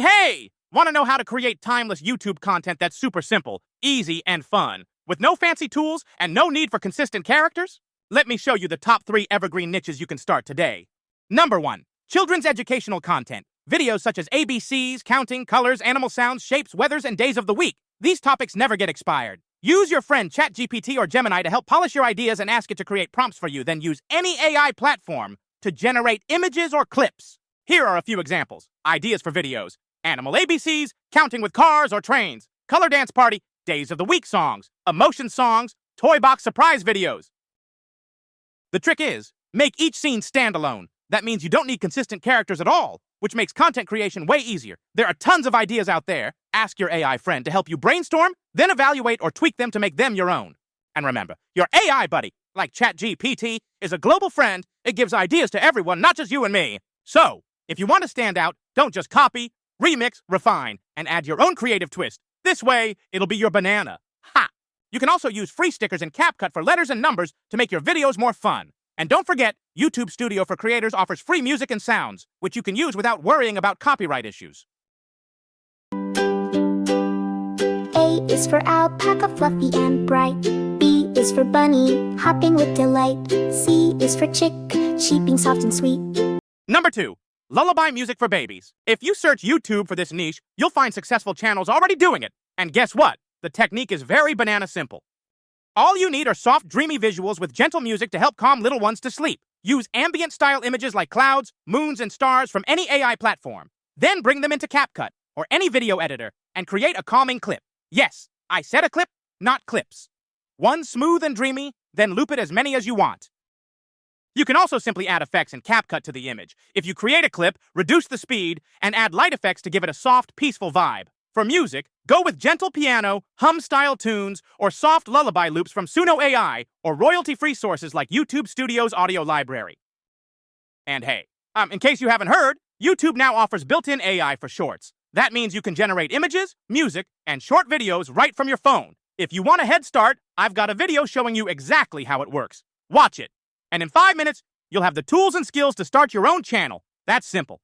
Hey! Want to know how to create timeless YouTube content that's super simple, easy, and fun, with no fancy tools and no need for consistent characters? Let me show you the top 3 evergreen niches you can start today. Number 1. Children's educational content. Videos such as ABCs, counting, colors, animal sounds, shapes, weathers, and days of the week. These topics never get expired. Use your friend ChatGPT or Gemini to help polish your ideas and ask it to create prompts for you, then use any AI platform to generate images or clips. Here are a few examples. Ideas for videos: animal ABCs, counting with cars or trains, color dance party, days of the week songs, emotion songs, toy box surprise videos. The trick is, make each scene standalone. That means you don't need consistent characters at all, which makes content creation way easier. There are tons of ideas out there. Ask your AI friend to help you brainstorm, then evaluate or tweak them to make them your own. And remember, your AI buddy, like ChatGPT, is a global friend. It gives ideas to everyone, not just you and me. So, if you want to stand out, don't just copy, remix, refine, and add your own creative twist. This way, it'll be your banana. Ha! You can also use free stickers in CapCut for letters and numbers to make your videos more fun. And don't forget, YouTube Studio for Creators offers free music and sounds, which you can use without worrying about copyright issues. A is for alpaca, fluffy and bright. B is for bunny, hopping with delight. C is for chick, cheeping soft and sweet. Number 2. Lullaby music for babies. If you search YouTube for this niche, you'll find successful channels already doing it. And guess what? The technique is very banana simple. All you need are soft, dreamy visuals with gentle music to help calm little ones to sleep. Use ambient-style images like clouds, moons, and stars from any AI platform. Then bring them into CapCut or any video editor and create a calming clip. Yes, I said a clip, not clips. One smooth and dreamy, then loop it as many as you want. You can also simply add effects in CapCut to the image. If you create a clip, reduce the speed, and add light effects to give it a soft, peaceful vibe. For music, go with gentle piano, hum-style tunes, or soft lullaby loops from Suno AI or royalty-free sources like YouTube Studio's audio library. And hey, in case you haven't heard, YouTube now offers built-in AI for shorts. That means you can generate images, music, and short videos right from your phone. If you want a head start, I've got a video showing you exactly how it works. Watch it. And in 5 minutes, you'll have the tools and skills to start your own channel. That's simple.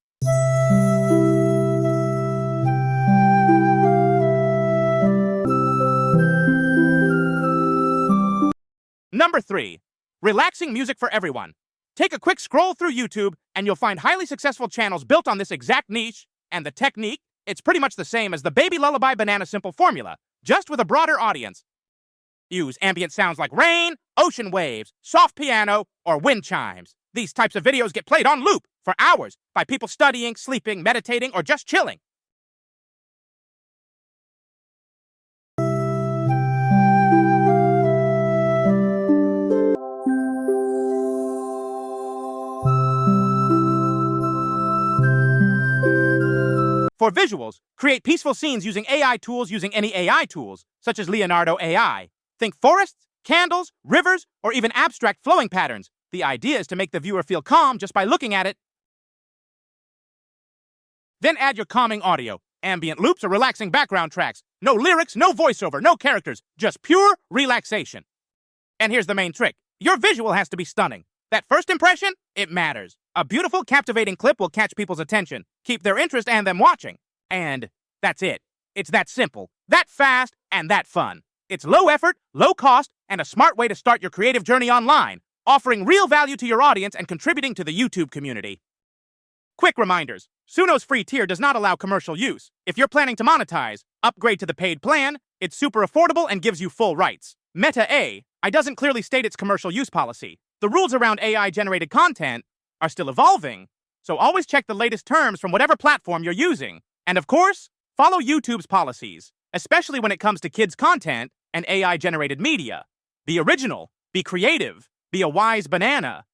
Number 3. Relaxing music for everyone. Take a quick scroll through YouTube, and you'll find highly successful channels built on this exact niche. And the technique, it's pretty much the same as the Baby Lullaby Banana Simple formula, just with a broader audience. Use ambient sounds like rain, ocean waves, soft piano, or wind chimes. These types of videos get played on loop for hours by people studying, sleeping, meditating, or just chilling. For visuals, create peaceful scenes using AI tools using any AI tools, such as Leonardo AI. Think forests, candles, rivers, or even abstract flowing patterns. The idea is to make the viewer feel calm just by looking at it. Then add your calming audio, ambient loops or relaxing background tracks. No lyrics, no voiceover, no characters, just pure relaxation. And here's the main trick. Your visual has to be stunning. That first impression, it matters. A beautiful, captivating clip will catch people's attention, keep their interest and them watching. And that's it. It's that simple, that fast, and that fun. It's low effort, low cost, and a smart way to start your creative journey online, offering real value to your audience and contributing to the YouTube community. Quick reminders. Suno's free tier does not allow commercial use. If you're planning to monetize, upgrade to the paid plan. It's super affordable and gives you full rights. Meta AI doesn't clearly state its commercial use policy. The rules around AI-generated content are still evolving, so always check the latest terms from whatever platform you're using. And of course, follow YouTube's policies, especially when it comes to kids' content and AI-generated media. Be original, be creative, be a wise banana.